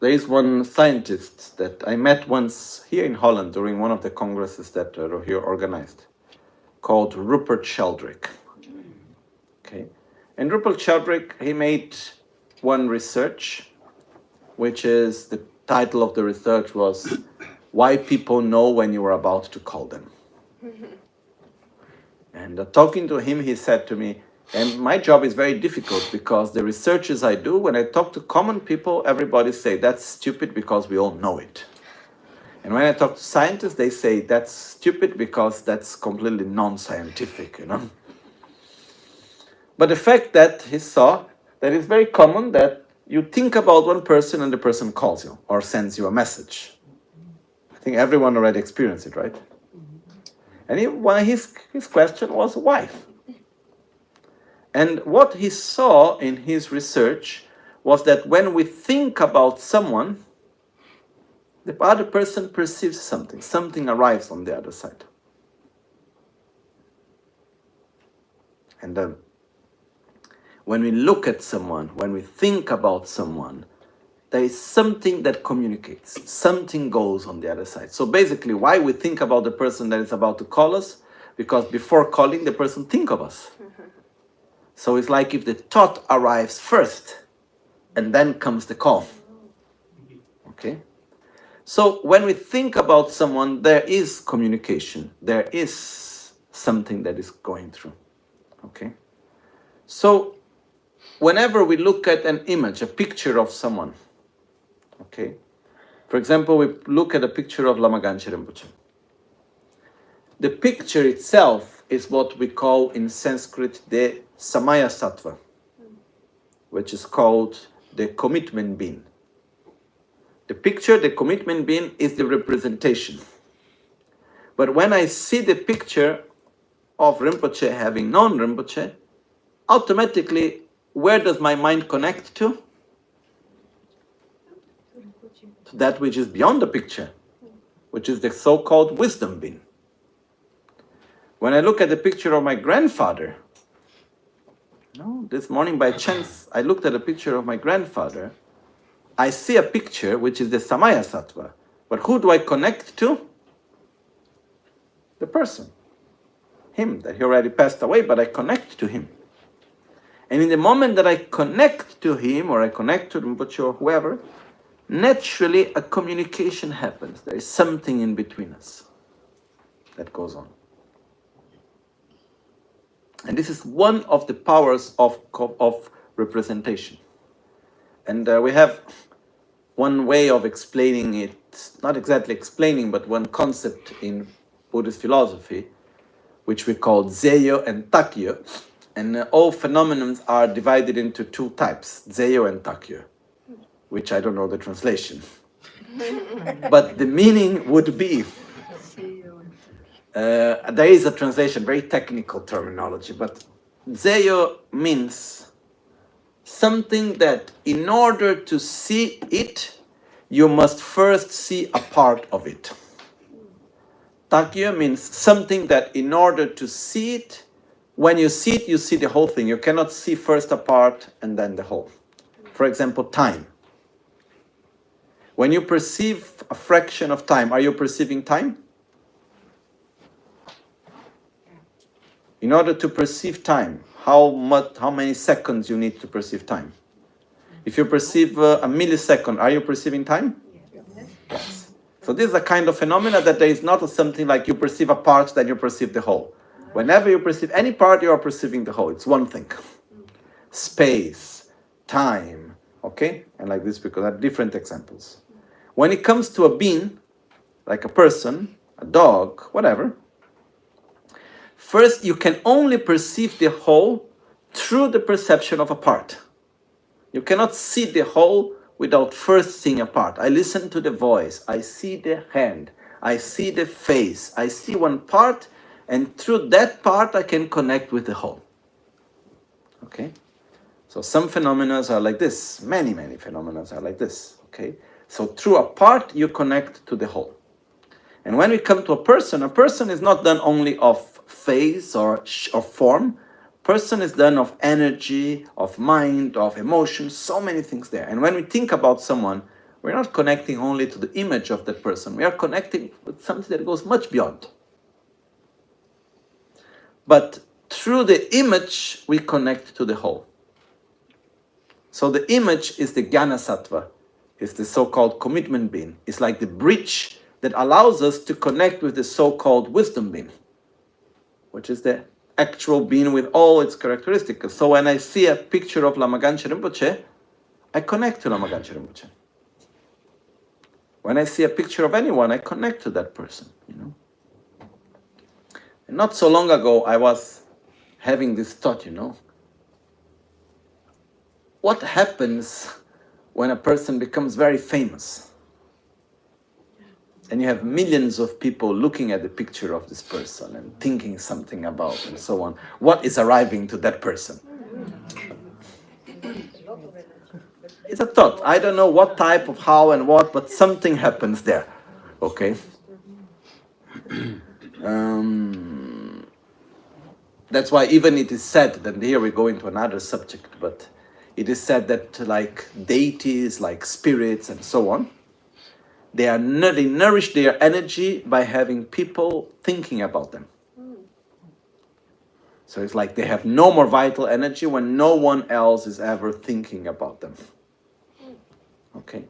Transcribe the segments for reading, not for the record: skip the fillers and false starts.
there is one scientist that I met once here in Holland during one of the congresses that Rohir organized, called Rupert Sheldrake. Okay, and Rupert Sheldrake, he made one research, which is, the title of the research was "Why People Know When You Are About to Call Them." And talking to him, he said to me, and my job is very difficult because the researches I do, when I talk to common people, everybody say that's stupid because we all know it. And when I talk to scientists, they say that's stupid because that's completely non-scientific, you know. But the fact that he saw that it's very common that you think about one person and the person calls you or sends you a message. I think everyone already experienced it, right? And his question was why? And what he saw in his research was that when we think about someone, the other person perceives something. Something arrives on the other side. And when we look at someone, when we think about someone, there is something that communicates. Something goes on the other side. So basically, why we think about the person that is about to call us? Because before calling, the person thinks of us. So it's like if the thought arrives first, and then comes the call. Okay? So when we think about someone, there is communication. There is something that is going through. Okay? So whenever we look at an image, a picture of someone, okay? For example, we look at a picture of Lama Michel Rinpoche. The picture itself is what we call in Sanskrit the Samaya Sattva, which is called the commitment being. The picture, the commitment being, is the representation. But when I see the picture of Rinpoche having known Rinpoche, automatically, where does my mind connect to? To that which is beyond the picture, which is the so-called wisdom being. When I look at the picture of my grandfather, this morning by chance, I looked at a picture of my grandfather. I see a picture which is the Samaya Sattva. But who do I connect to? The person. Him, that he already passed away, but I connect to him. And in the moment that I connect to him, or I connect to Rinpoche or whoever, naturally a communication happens. There is something in between us that goes on. And this is one of the powers of representation. And we have one way of explaining it, not exactly explaining, but one concept in Buddhist philosophy, which we call Zeyo and Takyo. And all phenomena are divided into two types, Zeyo and Takyo, which I don't know the translation. But the meaning would be, there is a translation, very technical terminology, but Zeyo means something that in order to see it, you must first see a part of it. Takyo means something that in order to see it, when you see it, you see the whole thing. You cannot see first a part and then the whole. For example, time. When you perceive a fraction of time, are you perceiving time? In order to perceive time, how many seconds you need to perceive time? If you perceive a millisecond, are you perceiving time? Yes. So this is a kind of phenomena that there is not something like you perceive a part, then you perceive the whole. Whenever you perceive any part, you are perceiving the whole. It's one thing. Space, time, okay? And like this, because I have different examples. When it comes to a being, like a person, a dog, whatever, first you can only perceive the whole through the perception of a part. You cannot see the whole without first seeing a part. I listen to the voice, I see the hand, I see the face, I see one part, and through that part I can connect with the whole. Okay? So some phenomena are like this. Many phenomena are like this. Okay? So through a part you connect to the whole. And when we come to a person is not done only of face or form. Person is done of energy, of mind, of emotion, so many things there. And when we think about someone, we're not connecting only to the image of that person. We are connecting with something that goes much beyond. But through the image, we connect to the whole. So the image is the Jnana Sattva, is the so-called commitment being. It's like the bridge that allows us to connect with the so-called wisdom being, which is the actual being with all its characteristics. So when I see a picture of Lama Michel Rinpoche, I connect to Lama Michel Rinpoche. When I see a picture of anyone, I connect to that person, you know. And not so long ago, I was having this thought, you know. What happens when a person becomes very famous? And you have millions of people looking at the picture of this person and thinking something about and so on. What is arriving to that person? It's a thought. I don't know what type of how and what, but something happens there. Okay? That's why even it is said, that here we go into another subject, but it is said that like deities, like spirits and so on, they nourish their energy by having people thinking about them. So it's like they have no more vital energy when no one else is ever thinking about them. Okay.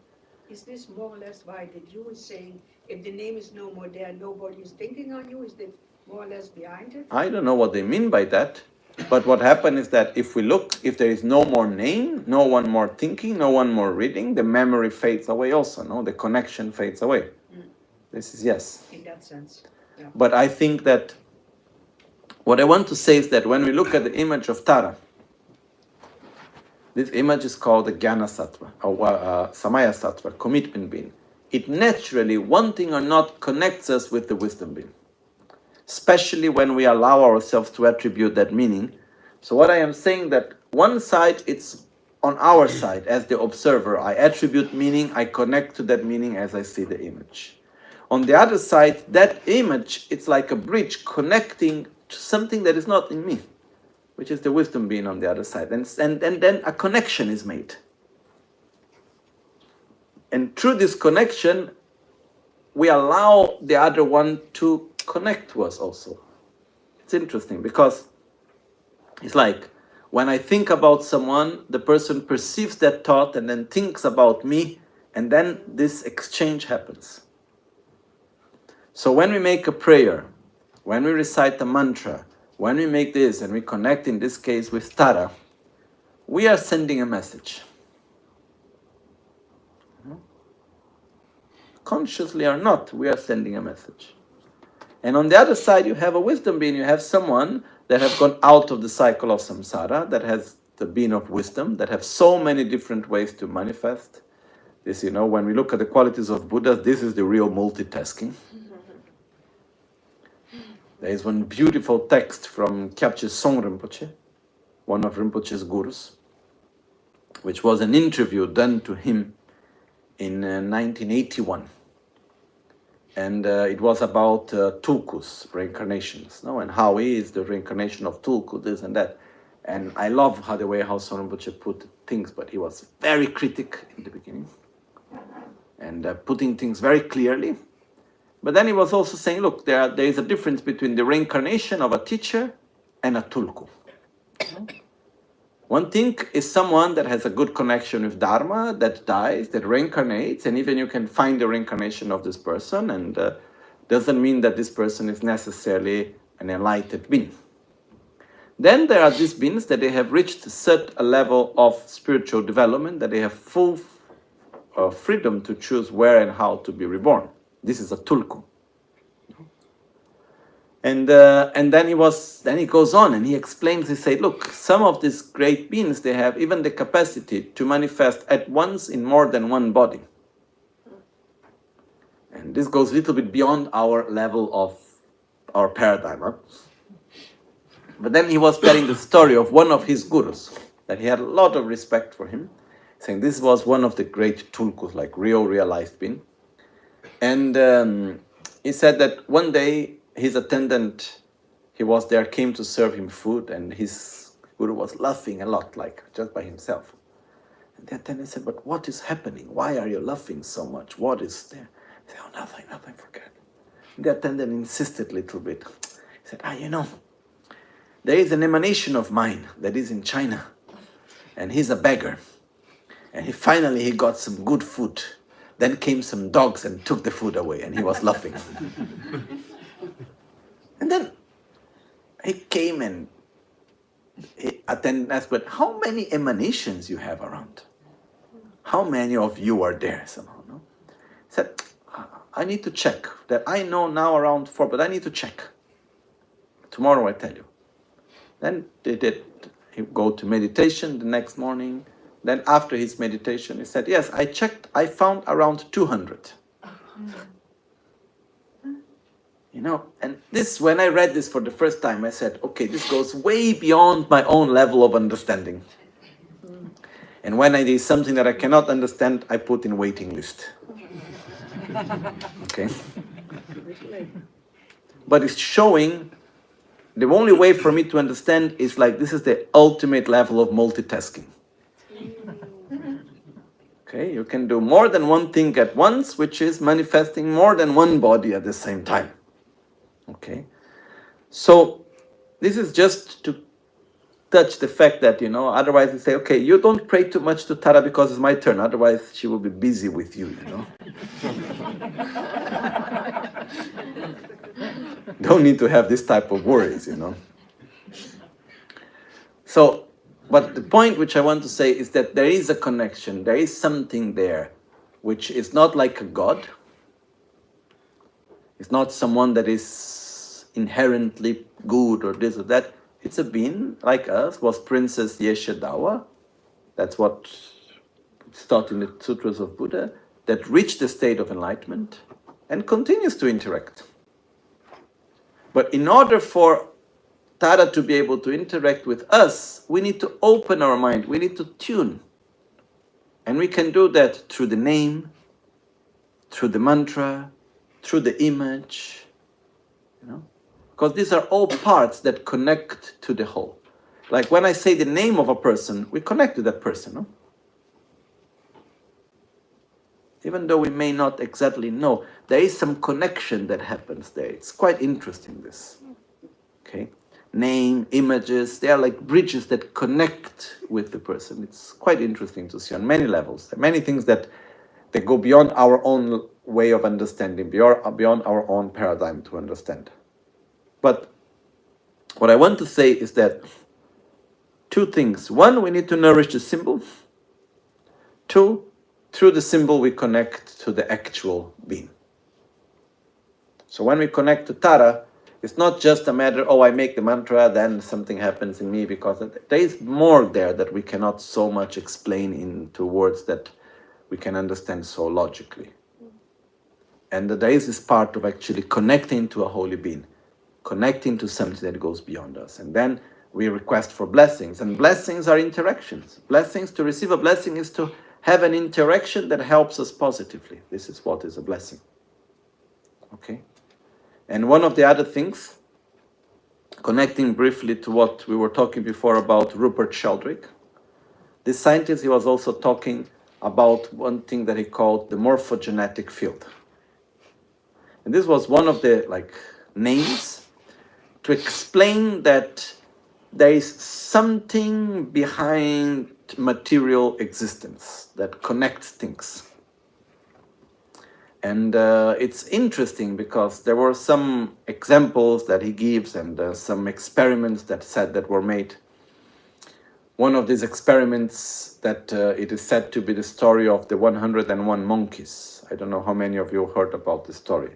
Is this more or less why that you were saying, if the name is no more there, nobody is thinking on you? Is that more or less behind it? I don't know what they mean by that, but what happened is that if we look, if there is no more name, no one more thinking, no one more reading, the memory fades away also, no? The connection fades away. This is yes. In that sense. Yeah. But I think that what I want to say is that when we look at the image of Tara, this image is called the Jnana Sattva, or Samaya Sattva, commitment being. It naturally, wanting or not, connects us with the wisdom being, especially when we allow ourselves to attribute that meaning. So what I am saying that one side, it's on our side as the observer. I attribute meaning, I connect to that meaning as I see the image. On the other side, that image, it's like a bridge connecting to something that is not in me, which is the wisdom being on the other side. And then a connection is made. And through this connection, we allow the other one to connect to us also. It's interesting because it's like when I think about someone, the person perceives that thought and then thinks about me, and then this exchange happens. So when we make a prayer, when we recite a mantra, when we make this and we connect in this case with Tara, we are sending a message. Consciously or not, we are sending a message. And on the other side, you have a wisdom being, you have someone that have gone out of the cycle of samsara, that has the being of wisdom, that have so many different ways to manifest. This, you know, when we look at the qualities of Buddha, this is the real multitasking. There is one beautiful text from Kyabche Song Rinpoche, one of Rinpoche's gurus, which was an interview done to him in 1981. And it was about Tulku's reincarnations, no? And how he is the reincarnation of Tulku, this and that. And I love the way how Song Rinpoche put things, but he was very critic in the beginning and putting things very clearly. But then he was also saying, look, there is a difference between the reincarnation of a teacher and a tulku. One thing is someone that has a good connection with Dharma, that dies, that reincarnates, and even you can find the reincarnation of this person, and doesn't mean that this person is necessarily an enlightened being. Then there are these beings that they have reached such a level of spiritual development that they have full freedom to choose where and how to be reborn. This is a tulku. And then he goes on and he explains, he said, look, some of these great beings, they have even the capacity to manifest at once in more than one body. And this goes a little bit beyond our level of our paradigm. Huh? But then he was telling the story of one of his gurus, that he had a lot of respect for him, saying this was one of the great tulkus, like real realized being. And he said that one day his attendant, he was there, came to serve him food, and his guru was laughing a lot, like just by himself. And the attendant said, but what is happening? Why are you laughing so much? What is there? He said, oh, nothing, forget. And the attendant insisted a little bit. He said, there is an emanation of mine that is in China. And he's a beggar. And he got some good food. Then came some dogs and took the food away, and he was laughing. And then he came and attended asked, but how many emanations you have around? How many of you are there somehow? No? He said, I need to check. That I know now around 4, but I need to check. Tomorrow I tell you. Then they did. He go to meditation the next morning. Then after his meditation, he said, yes, I checked, I found around 200. And this, when I read this for the first time, I said, okay, this goes way beyond my own level of understanding. And when I do something that I cannot understand, I put in waiting list. Okay? But it's showing, the only way for me to understand is like, this is the ultimate level of multitasking. Okay, you can do more than one thing at once, which is manifesting more than one body at the same time. Okay, so this is just to touch the fact that, otherwise you say, okay, you don't pray too much to Tara because it's my turn, otherwise she will be busy with you, Don't need to have this type of worries, So, but the point which I want to say is that there is a connection, there is something there, which is not like a god. It's not someone that is inherently good or this or that. It's a being like us, was Princess Yeshadawa. That's what it's taught in the Sutras of Buddha, that reached the state of enlightenment and continues to interact. But in order for Tara to be able to interact with us, we need to open our mind, we need to tune. And we can do that through the name, through the mantra, through the image, because these are all parts that connect to the whole. Like when I say the name of a person, we connect to that person, no? Even though we may not exactly know, there is some connection that happens there. It's quite interesting, this. Okay? Name, images, they are like bridges that connect with the person. It's quite interesting to see on many levels. There are many things that go beyond our own way of understanding, beyond our own paradigm to understand. But what I want to say is that 2 things. 1, we need to nourish the symbol. 2, through the symbol we connect to the actual being. So when we connect to Tara, it's not just a matter, I make the mantra, then something happens in me, because there is more there that we cannot so much explain into words that we can understand so logically. And there is this part of actually connecting to a holy being, connecting to something that goes beyond us. And then we request for blessings, and blessings are interactions. Blessings, to receive a blessing is to have an interaction that helps us positively. This is what is a blessing. Okay? And one of the other things, connecting briefly to what we were talking before about Rupert Sheldrake, this scientist, he was also talking about one thing that he called the morphogenetic field. And this was one of the names to explain that there is something behind material existence that connects things. And it's interesting because there were some examples that he gives and some experiments that were made. One of these experiments that it is said to be the story of the 101 monkeys. I don't know how many of you heard about this story.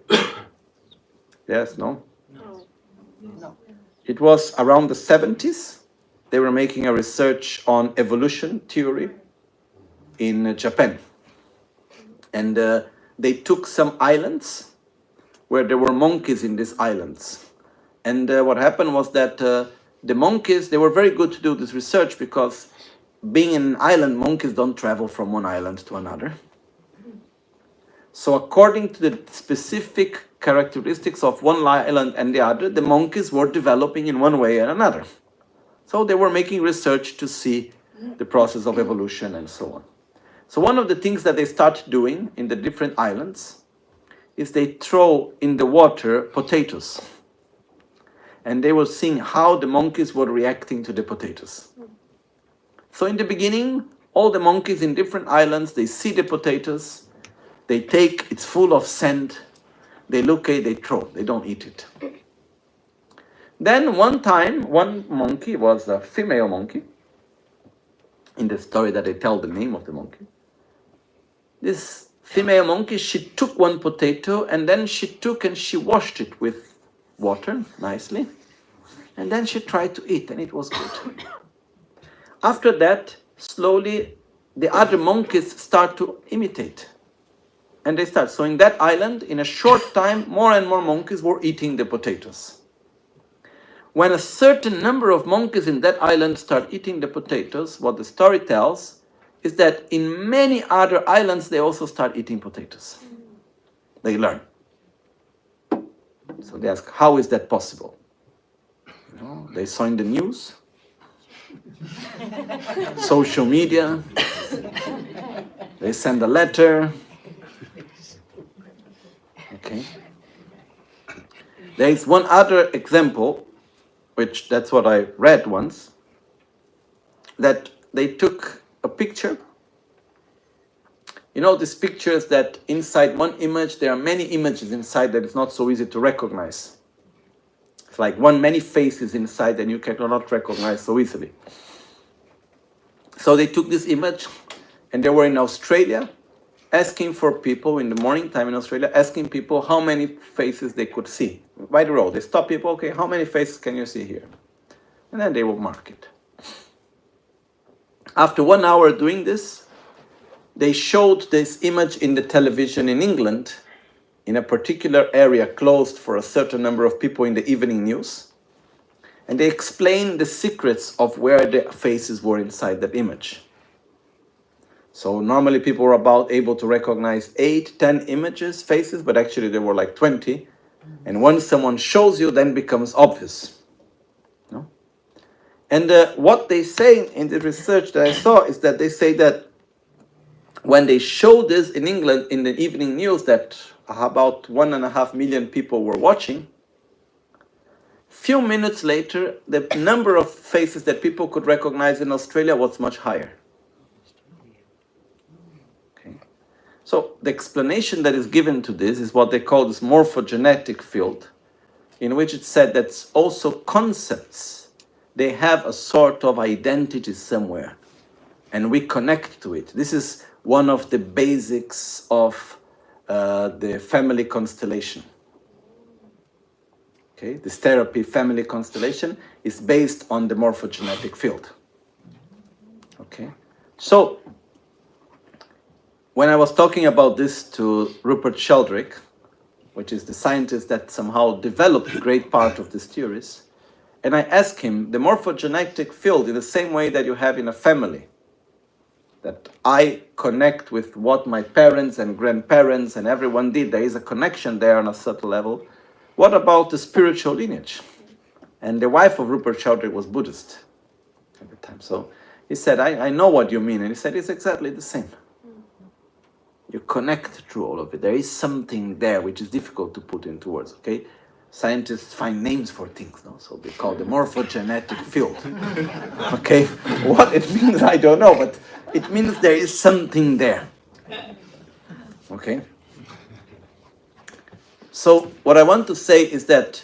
Yes, no? No. It was around the 70s. They were making a research on evolution theory in Japan. And they took some islands where there were monkeys in these islands. And what happened was that the monkeys, they were very good to do this research because being in an island, monkeys don't travel from one island to another. So according to the specific characteristics of one island and the other, the monkeys were developing in one way and another. So they were making research to see the process of evolution and so on. So one of the things that they start doing in the different islands is they throw in the water potatoes. And they were seeing how the monkeys were reacting to the potatoes. So in the beginning, all the monkeys in different islands, they see the potatoes, they take, it's full of sand, they look at it, they throw, they don't eat it. Then one time, one monkey was a female monkey. In the story that they tell the name of the monkey. This female monkey, she took one potato and then she took and she washed it with water nicely. And then she tried to eat and it was good. After that, slowly the other monkeys start to imitate. And they start. So in that island, in a short time, more and more monkeys were eating the potatoes. When a certain number of monkeys in that island start eating the potatoes, what the story tells is that in many other islands they also start eating potatoes. They learn. So they ask, how is that possible? You know, they saw in the news, social media, they send a letter. Okay. There is one other example, which that's what I read once, that they took a picture. You know, these pictures that inside one image, there are many images inside that it's not so easy to recognize. It's like many faces inside that you cannot recognize so easily. So they took this image and they were in Australia asking for people in the morning time in Australia, asking people how many faces they could see. By the road, they stop people, okay, how many faces can you see here? And then they will mark it. After 1 hour doing this, they showed this image in the television in England, in a particular area closed for a certain number of people in the evening news. And they explained the secrets of where the faces were inside that image. So normally people were able to recognize 8, 10 images, faces, but actually there were like 20. And once someone shows you, then becomes obvious. No? And what they say in the research that I saw is that they say that when they showed this in England in the evening news that about 1.5 million people were watching, few minutes later, the number of faces that people could recognize in Australia was much higher. So the explanation that is given to this is what they call this morphogenetic field, in which it's said that also concepts, they have a sort of identity somewhere, and we connect to it. This is one of the basics of the family constellation. Okay, this therapy family constellation is based on the morphogenetic field. Okay, so when I was talking about this to Rupert Sheldrake, which is the scientist that somehow developed a great part of these theories, and I asked him, the morphogenetic field in the same way that you have in a family, that I connect with what my parents and grandparents and everyone did, there is a connection there on a subtle level. What about the spiritual lineage? And the wife of Rupert Sheldrake was Buddhist at the time. So he said, I know what you mean. And he said, it's exactly the same. You connect through all of it. There is something there which is difficult to put into words, okay? Scientists find names for things, no? So they call the morphogenetic field. Okay? What it means, I don't know, but it means there is something there. Okay? So what I want to say is that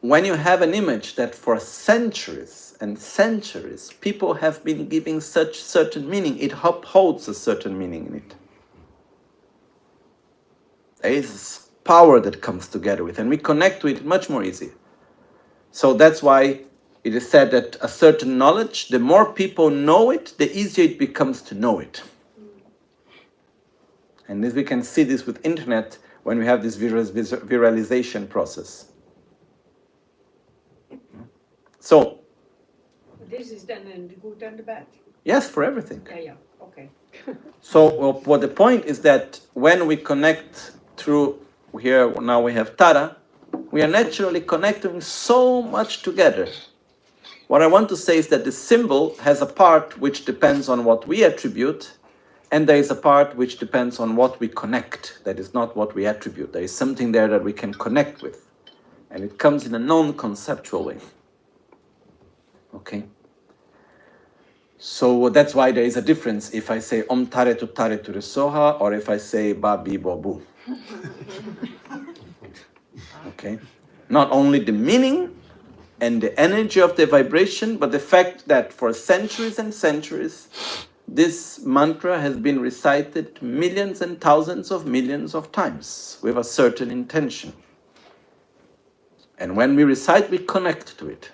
when you have an image that for centuries and centuries people have been giving such certain meaning, it upholds a certain meaning in it. There is power that comes together with, and we connect to it much more easy. So that's why it is said that a certain knowledge, the more people know it, the easier it becomes to know it. And this, we can see this with internet when we have this viralization process. So This is then in the good and the bad. yes, for everything. Yeah, okay. So what the point is that when we connect through, here now we have Tara, we are naturally connecting so much together. What I want to say is that the symbol has a part which depends on what we attribute, And there is a part which depends on what we connect. That is not what we attribute. There is something there that we can connect with. And it comes in a non-conceptual way. Okay? So that's why there is a difference if I say Om Tare Tu Soha or if I say Ba Bi Bo Bu. Okay? Not only the meaning and the energy of the vibration, but the fact that for centuries and centuries, this mantra has been recited millions and thousands of millions of times with a certain intention. And when we recite, we connect to it.